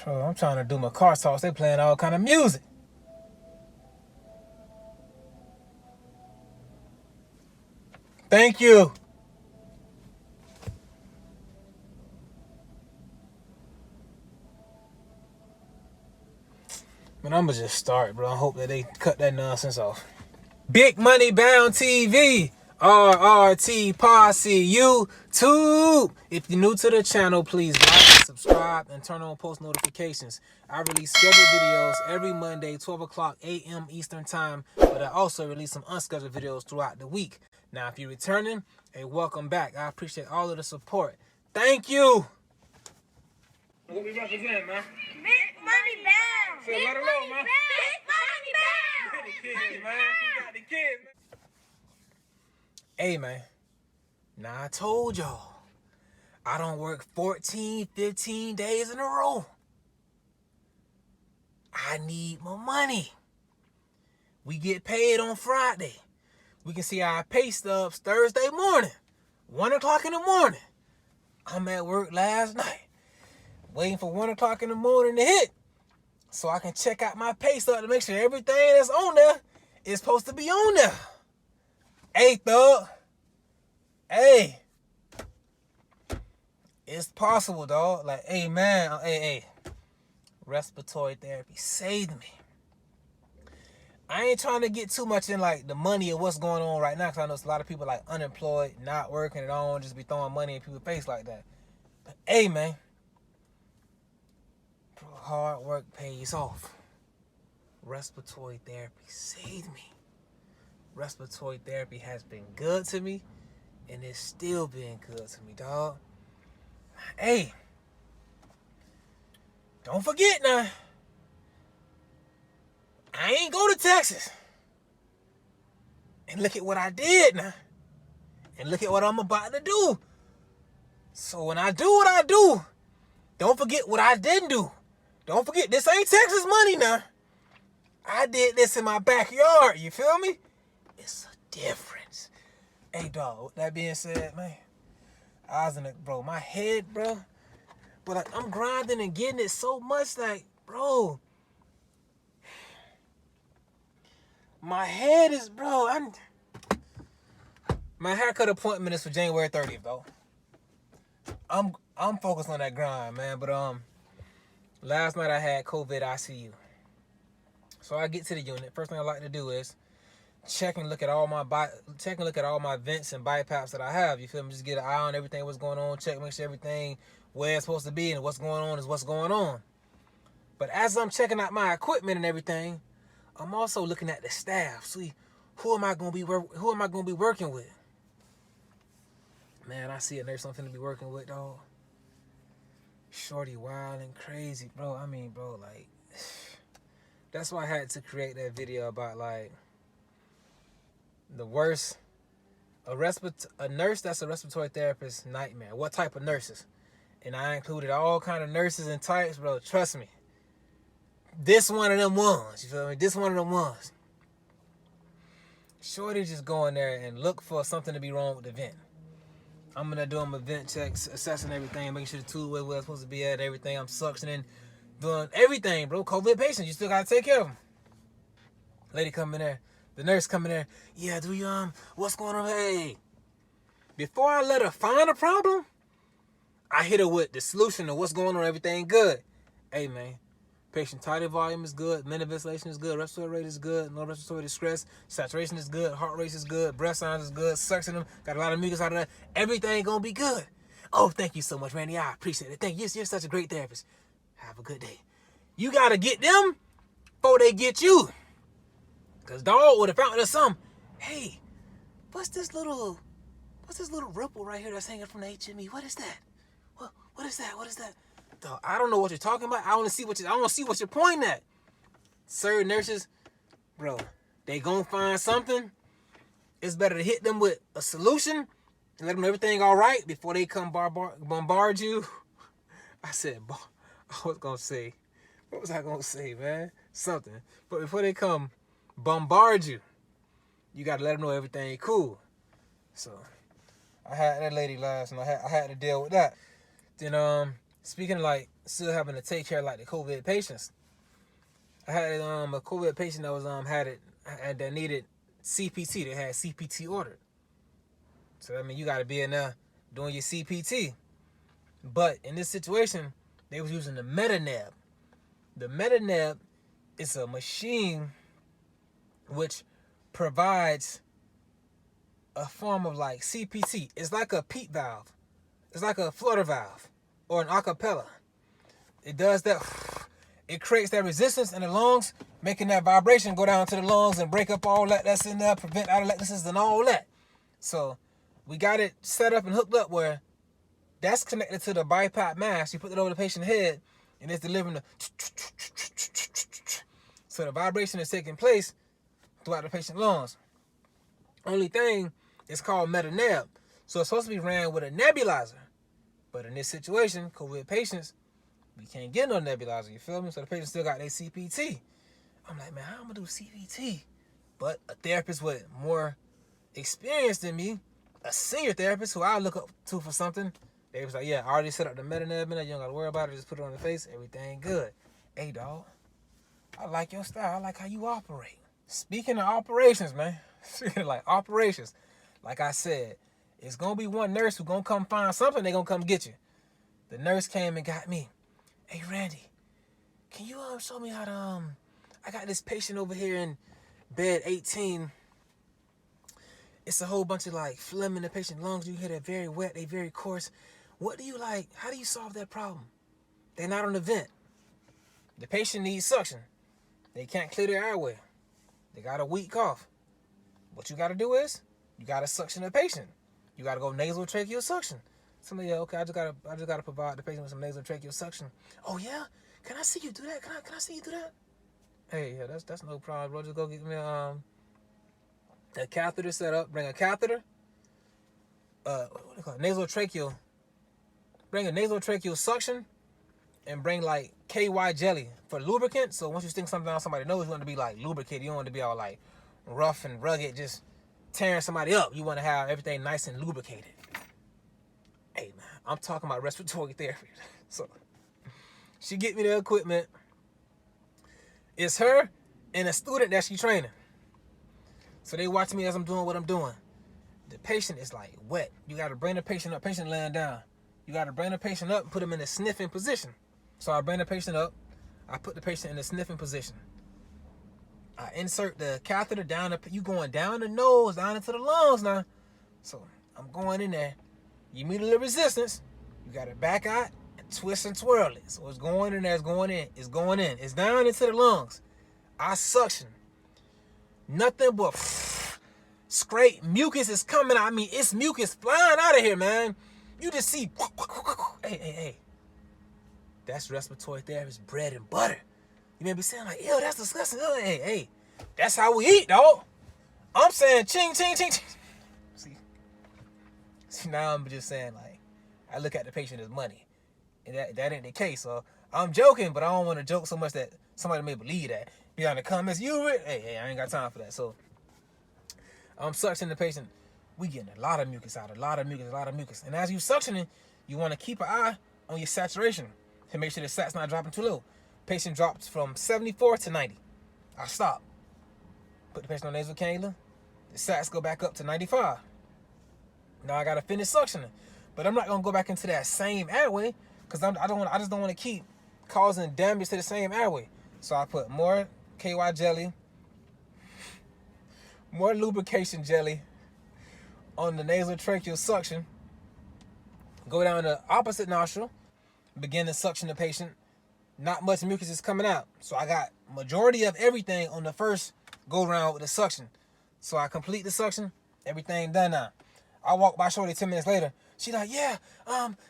Bro, I'm trying to do my car talks. They playing all kind of music. Thank you. Man, I'ma just start, bro. I hope that they cut that nonsense off. Big Money Bound TV. RRT Posse YouTube. If you're new to the channel, please like, subscribe, and turn on post notifications. I release scheduled videos every Monday, 12 o'clock a.m. Eastern Time, but I also release some unscheduled videos throughout the week. Now, if you're returning, hey, welcome back. I appreciate all of the support. Thank you. What we represent, man? Big Money Bound. Say, let her know, man. Big Money Bound. The kids, man. We got the kids, man. Hey, man. Now, I told y'all, I don't work 14, 15 days in a row. I need my money. We get paid on Friday. We can see our pay stubs Thursday morning, 1 o'clock in the morning. I'm at work last night, waiting for 1 o'clock in the morning to hit so I can check out my pay stub to make sure everything that's on there is supposed to be on there. Hey, thug. Hey. It's possible, dog. Like, hey, man. Hey. Respiratory therapy saved me. I ain't trying to get too much in, like, the money of what's going on right now, because I know it's a lot of people, like, unemployed, not working, and I don't just be throwing money in people's face like that. But, hey, man. Hard work pays off. Respiratory therapy saved me. Respiratory therapy has been good to me, and it's still being good to me, dog. Hey, don't forget now, I ain't go to Texas. And look at what I did now. And look at what I'm about to do. So when I do what I do, don't forget what I didn't do. Don't forget, this ain't Texas money now. I did this in my backyard, you feel me? It's a difference. Hey, dog, with that being said, man, I was in the, bro, my head, bro. But like, I'm grinding and getting it so much, like, bro. My head is, bro, my haircut appointment is for January 30th, though. I'm focused on that grind, man. But last night I had COVID ICU. So I get to the unit. First thing I like to do is check and look at all my vents and BiPAPs that I have. You feel me? Just get an eye on everything, what's going on. Check, make sure everything where it's supposed to be, and what's going on is what's going on. But as I'm checking out my equipment and everything, I'm also looking at the staff. See, who am I gonna be working with? Man, I see a nurse I'm finna be working with, dog. Shorty wild and crazy, bro. I mean, bro, like, that's why I had to create that video about, like, the worst, a nurse that's a respiratory therapist nightmare. What type of nurses? And I included all kind of nurses and types, bro. Trust me. This one of them ones. You feel me? This one of them ones. Shorty just go in there and look for something to be wrong with the vent. I'm gonna do them vent checks, assessing everything, making sure the tool where it's supposed to be at, everything. I'm suctioning, doing everything, bro. COVID patients, you still gotta take care of them. Lady come in there, the nurse come in there. Yeah, do you what's going on? Hey, before I let her find a problem, I hit her with the solution of what's going on. Everything good. Hey, man. Patient tidal volume is good. Minute ventilation is good. Respiratory rate is good. No respiratory distress. Saturation is good. Heart rate is good. Breath sounds is good. Sucks in them. Got a lot of mucus out of that. Everything gonna be good. Oh, thank you so much, Randy. I appreciate it. Thank you. You're such a great therapist. Have a good day. You gotta get them before they get you. Cause dog would have found us some. Hey, what's this little ripple right here that's hanging from the HME? What is that? What is that? What is that? Dog, I don't know what you're talking about. I don't see what you're pointing at. Certain nurses, bro, they gonna find something. It's better to hit them with a solution and let them know everything all right before they come bombard you. I was gonna say, what was I gonna say, man? Something. But before they come bombard you, you gotta let them know everything cool. So I had that lady last night. I had to deal with that. Then Speaking of like still having to take care of like the COVID patients, I had a COVID patient that was that needed CPT. They had CPT ordered. So I mean you gotta be in there doing your CPT. But in this situation, they was using the MetaNeb. The MetaNeb is a machine which provides a form of like CPT. It's like a PEEP valve. It's like a flutter valve or an acapella. It does that. It creates that resistance in the lungs, making that vibration go down to the lungs and break up all that that's in there, prevent atelectasis and all that. So we got it set up and hooked up where that's connected to the BiPAP mask. You put it over the patient's head and it's delivering the so the vibration is taking place throughout the patient's lungs. Only thing is called MetaNeb. So it's supposed to be ran with a nebulizer. But in this situation, COVID patients, we can't get no nebulizer, you feel me? So the patient still got their CPT. I'm like, man, how am I gonna do CPT? But a therapist with more experience than me, a senior therapist who I look up to for something, they was like, yeah, I already set up the MetaNeb, you don't gotta worry about it, just put it on the face, everything good. Hey, dog, I like your style, I like how you operate. Speaking of operations, man, speaking of like operations, like I said, it's gonna be one nurse who gonna come find something, they gonna come get you. The nurse came and got me. Hey, Randy, can you show me how to, I got this patient over here in bed 18. It's a whole bunch of like phlegm in the patient's lungs. You hear they're very wet, they very coarse. What do you like? How do you solve that problem? They're not on the vent. The patient needs suction. They can't clear their airway. They got a weak cough. What you got to do is, you got to suction the patient. You got to go nasotracheal suction. Somebody, okay, I just gotta provide the patient with some nasotracheal suction. Oh yeah, can I see you do that? Can I see you do that? Hey, yeah, that's no problem, bro. Just go get me a catheter set up. Bring a catheter. What do you call it? Nasotracheal. Bring a nasotracheal suction, and bring like KY jelly for lubricant. So once you stick something down somebody's nose, you want it to be like lubricated. You don't want it to be all like rough and rugged, just tearing somebody up. You want to have everything nice and lubricated. Hey, man, I'm talking about respiratory therapy. So she get me the equipment. It's her and a student that she training. So they watch me as I'm doing what I'm doing. The patient is like wet. You got to bring the patient up. Patient laying down. You got to bring the patient up and put him in a sniffing position. So I bring the patient up. I put the patient in a sniffing position. I insert the catheter down. You going down the nose, down into the lungs now. So I'm going in there. You meet a little resistance. You got to back out and twist and twirl it. So it's going in there. It's going in. It's going in. It's down into the lungs. I suction. Nothing but straight mucus is coming out. I mean, it's mucus flying out of here, man. You just see. Hey. That's respiratory therapist bread and butter. You may be saying like, ew, that's disgusting. Hey. That's how we eat, dog. I'm saying ching. See, now I'm just saying, like, I look at the patient as money. And that ain't the case. So I'm joking, but I don't want to joke so much that somebody may believe that. Be on the comments, hey, I ain't got time for that. So I'm suctioning the patient. We getting a lot of mucus out, a lot of mucus. And as you suctioning, you want to keep an eye on your saturation to make sure the sat's not dropping too low. Patient drops from 74 to 90. I stop. Put the patient on nasal cannula. The sats go back up to 95. Now I gotta finish suctioning, but I'm not gonna go back into that same airway because I just don't want to keep causing damage to the same airway. So I put more KY jelly, more lubrication jelly on the nasotracheal suction. Go down the opposite nostril, begin to suction the patient. Not much mucus is coming out, so I got majority of everything on the first go round with the suction. So I complete the suction, everything done now. I walk by Shorty 10 minutes later. She like, yeah,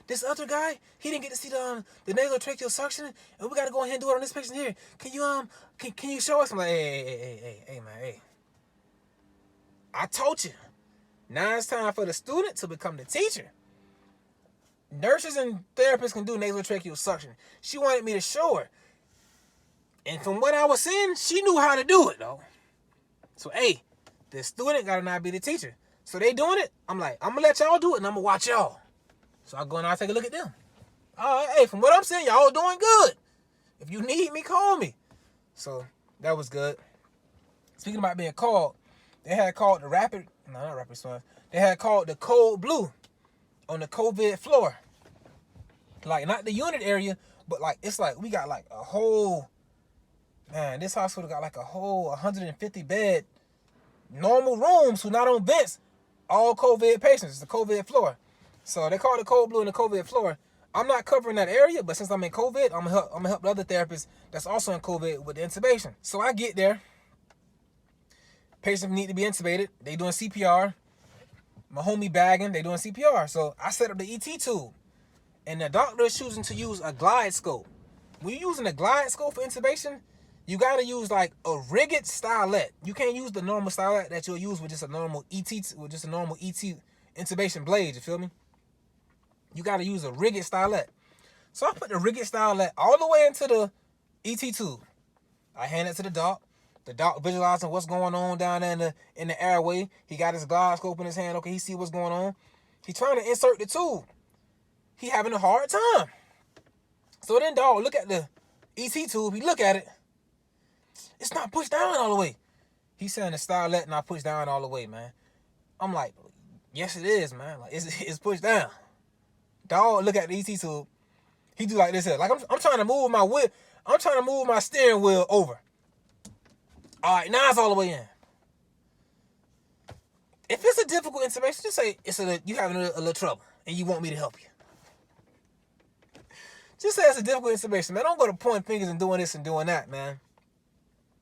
this other guy, he didn't get to see the nasotracheal suction, and we gotta go ahead and do it on this patient here. Can you show us? I'm like, hey, man, hey. I told you. Now it's time for the student to become the teacher. Nurses and therapists can do nasotracheal suction. She wanted me to show her. And from what I was seeing, she knew how to do it, though. So, hey, the student gotta not be the teacher. So they doing it. I'm like, I'm gonna let y'all do it and I'm gonna watch y'all. So I go and I take a look at them. All right, hey, from what I'm saying, y'all doing good. If you need me, call me. So that was good. Speaking about being called, they had called the not rapid response. They had called the Cold Blue on the COVID floor. Like, not the unit area, but like, it's like we got like a whole, man, this hospital got like a whole 150 bed normal rooms who not on vents, all COVID patients. It's the COVID floor. So they call it Cold Blue in the COVID floor. I'm not covering that area, but since I'm in COVID, I'm gonna help the other therapists that's also in COVID with the intubation. So I get there. Patients need to be intubated. They doing CPR. My homie bagging. They doing CPR. So I set up the ET tube. And the doctor is choosing to use a glide scope. When you're using a glide scope for intubation, you got to use like a rigid stylet. You can't use the normal stylet that you'll use with just a normal ET intubation blade, you feel me? You got to use a rigid stylet. So I put the rigid stylet all the way into the ET tube. I hand it to the doc. The doc visualizing what's going on down there in the airway. He got his glide scope in his hand. Okay, he see what's going on. He trying to insert the tube. He having a hard time. So then dog look at the ET tube. He look at it. It's not pushed down all the way. He's saying the stylet not pushed down all the way, man. I'm like, yes it is, man. Like it's pushed down. Dog look at the ET tube. He do like this here. Like I'm trying to move my wheel. I'm trying to move my steering wheel over. All right, now it's all the way in. If it's a difficult intubation, just say you having a little trouble and you want me to help you. Just say it's a difficult intubation, man. Don't go to pointing fingers and doing this and doing that, man.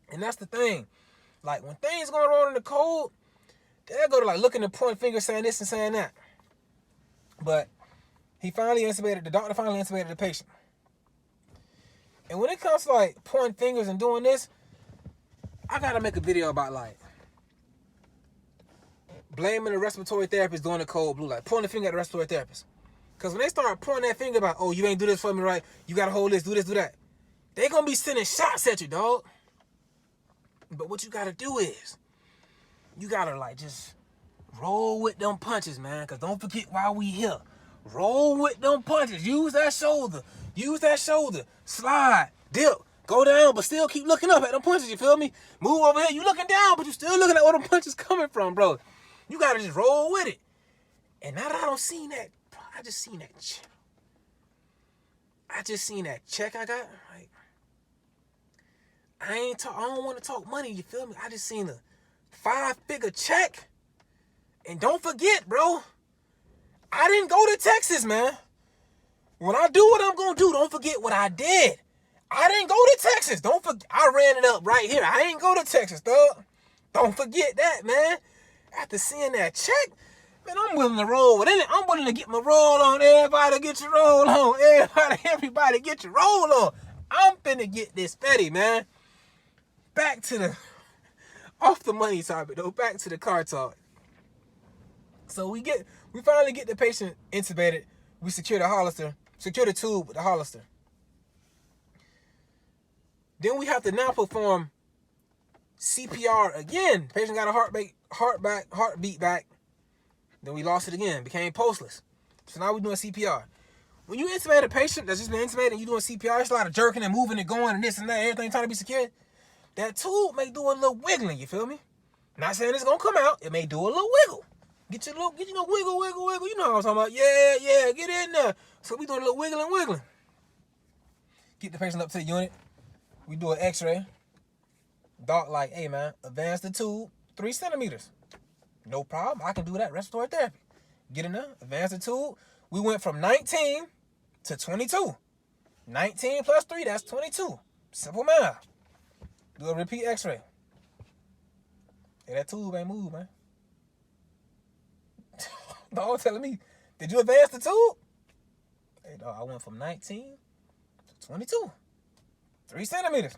And that's the thing. Like, when things going on in the cold, they'll go to, like, looking at point fingers saying this and saying that. But the doctor finally intubated the patient. And when it comes to, like, pointing fingers and doing this, I got to make a video about, like, blaming the respiratory therapist doing the cold blue, like, pointing the finger at the respiratory therapist. Because when they start pointing that finger about, oh, you ain't do this for me right, you got to hold this, do that, they going to be sending shots at you, dog. But what you got to do is, you got to, like, just roll with them punches, man. Because don't forget why we here. Roll with them punches. Use that shoulder. Slide, dip, go down, but still keep looking up at them punches, you feel me? Move over here, you looking down, but you still looking at where them punches coming from, bro. You got to just roll with it. And now that I don't see that, I just seen that check I got. Like, I don't want to talk money, you feel me? I just seen a 5-figure check. And don't forget, bro, I didn't go to Texas, man. When I do what I'm going to do, don't forget what I did. I didn't go to Texas. Don't forget, I ran it up right here. I ain't go to Texas, dog. Don't forget that, man. After seeing that check, man, I'm willing to roll with it. I'm willing to get my roll on. Everybody get your roll on. Everybody get your roll on. I'm finna get this fatty, man. Back to the, off the money topic, though. Back to the car talk. So we finally get the patient intubated. We secure the tube with the Hollister. Then we have to now perform CPR again. The patient got a heartbeat back. Then we lost it again, became pulseless. So now we're doing CPR. When you intubate a patient that's just been intubated and you doing CPR, it's a lot of jerking and moving and going and this and that, everything trying to be secured. That tube may do a little wiggling, you feel me? Not saying it's gonna come out, it may do a little wiggle. Get you wiggle. You know what I'm talking about. Yeah, get in there. So we doing a little wiggling. Get the patient up to the unit. We do an x-ray. Doc like, hey man, advance the tube 3 centimeters. No problem, I can do that, respiratory therapy. Get in there, advance the tube. We went from 19 to 22. 19 plus 3, that's 22. Simple math. Do a repeat x-ray. Hey, that tube ain't moved, man. Dog telling me, did you advance the tube? Hey, dog, I went from 19 to 22. 3 centimeters.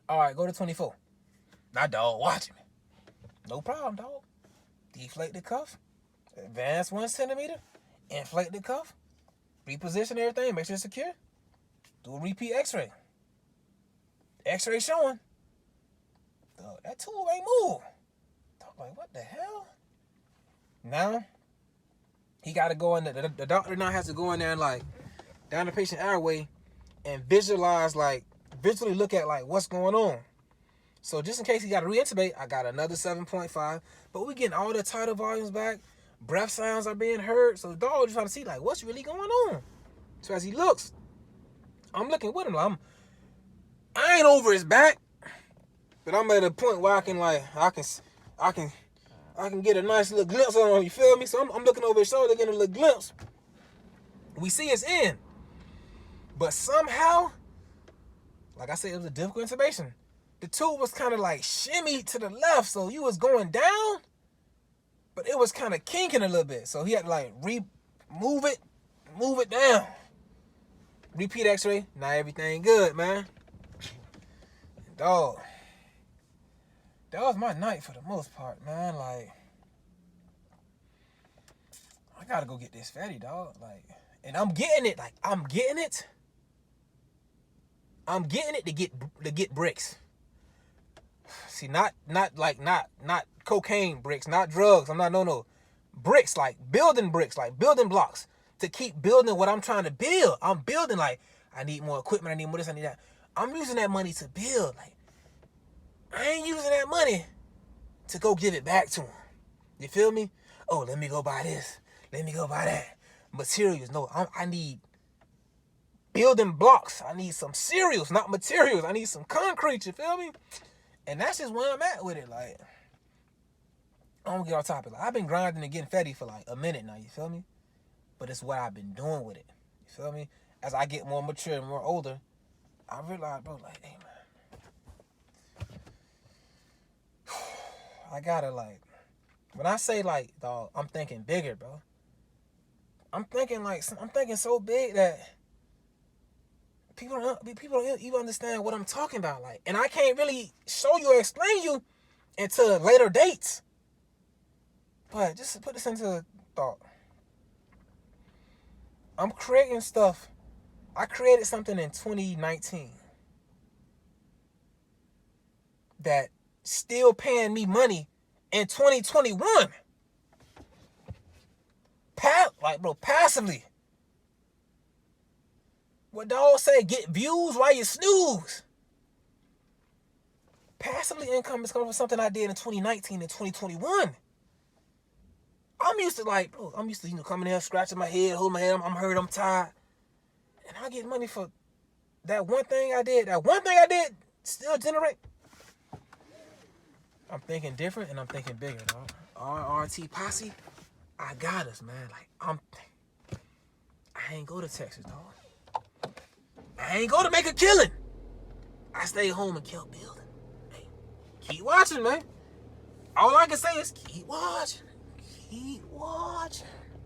All right, go to 24. Now, dog, watch me. No problem, dog. Deflate the cuff. Advance 1 centimeter. Inflate the cuff. Reposition everything. Make sure it's secure. Do a repeat x-ray. X-ray showing. Dog, that tube ain't moved. Dog, like, what the hell? Now, he got to go in there. The doctor now has to go in there and, like, down the patient airway and visually look at like what's going on. So just in case he got to re-intubate, I got another 7.5. But we getting all the tidal volumes back. Breath sounds are being heard. So the dog just trying to see like what's really going on. So as he looks, I'm looking with him. I ain't over his back, but I'm at a point where I can get a nice little glimpse on him. You feel me? So I'm looking over his shoulder, getting a little glimpse. We see his end, but somehow, like I said, it was a difficult intubation. The tube was kind of like shimmied to the left, so you was going down, but it was kind of kinking a little bit. So he had to like move it down. Repeat X-ray. Now everything good, man. Dog, that was my night for the most part, man. Like, I gotta go get this fatty, dog. Like, and I'm getting it. Like, I'm getting it to get bricks. See, not cocaine bricks, not drugs. I'm not no bricks, like building bricks, like building blocks to keep building what I'm trying to build. I'm building like I need more equipment, I need more this, I need that. I'm using that money to build. Like, I ain't using that money to go give it back to him. You feel me? Oh, let me go buy this. Let me go buy that. Materials. No, I need building blocks. I need some cereals, not materials. I need some concrete. You feel me? And that's just where I'm at with it. Like, I don't get on topic. Like, I've been grinding and getting fatty for like a minute now. You feel me? But it's what I've been doing with it. You feel me? As I get more mature and more older, I realize, bro, like, hey, man, I gotta, like, when I say, like, dog, I'm thinking bigger, bro. I'm thinking so big that people don't even understand what I'm talking about. Like, and I can't really show you or explain you until later dates. But just to put this into thought. I'm creating stuff. I created something in 2019 that still paying me money in 2021. Passively. What dog say? Get views while you snooze. Passively income is coming from something I did in 2019 and 2021. I'm used to coming here, scratching my head, holding my head. I'm hurt, I'm tired. And I get money for that one thing I did. That one thing I did still generate. I'm thinking different and I'm thinking bigger, dog. RRT Posse, I got us, man. Like, I ain't go to Texas, dog. I ain't go to make a killing. I stayed home and kept building. Hey, keep watching, man. All I can say is keep watching. Keep watching.